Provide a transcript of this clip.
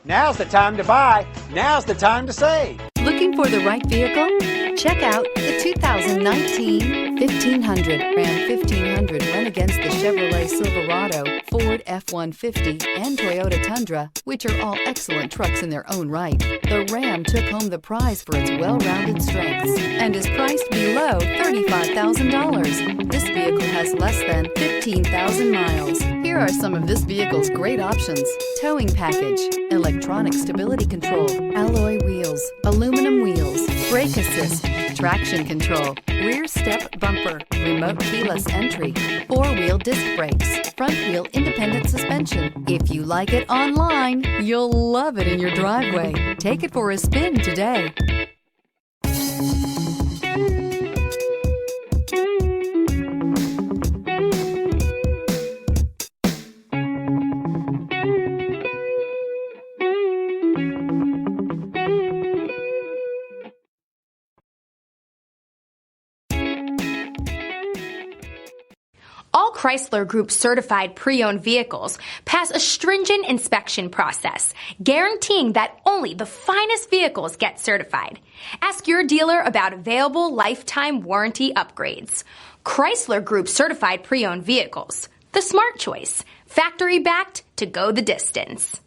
Now's the time to buy. Now's the time to save. Looking for the right vehicle? Check out the 2019 1500. Ram 1500 went against the Chevrolet Silverado, Ford F-150, and Toyota Tundra, which are all excellent trucks in their own right. The Ram took home the prize for its well-rounded strengths and is priced below $35,000. This vehicle has less than 15,000 miles. Here are some of this vehicle's great options: towing package, electronic stability control, alloy wheels, aluminum wheels, brake assist, traction control, rear step bumper, remote keyless entry, four-wheel disc brakes, front wheel independent suspension. If you like it online, you'll love it in your driveway. Take it for a spin today. All Chrysler Group certified pre-owned vehicles pass a stringent inspection process, guaranteeing that only the finest vehicles get certified. Ask your dealer about available lifetime warranty upgrades. Chrysler Group certified pre-owned vehicles, the smart choice, factory backed to go the distance.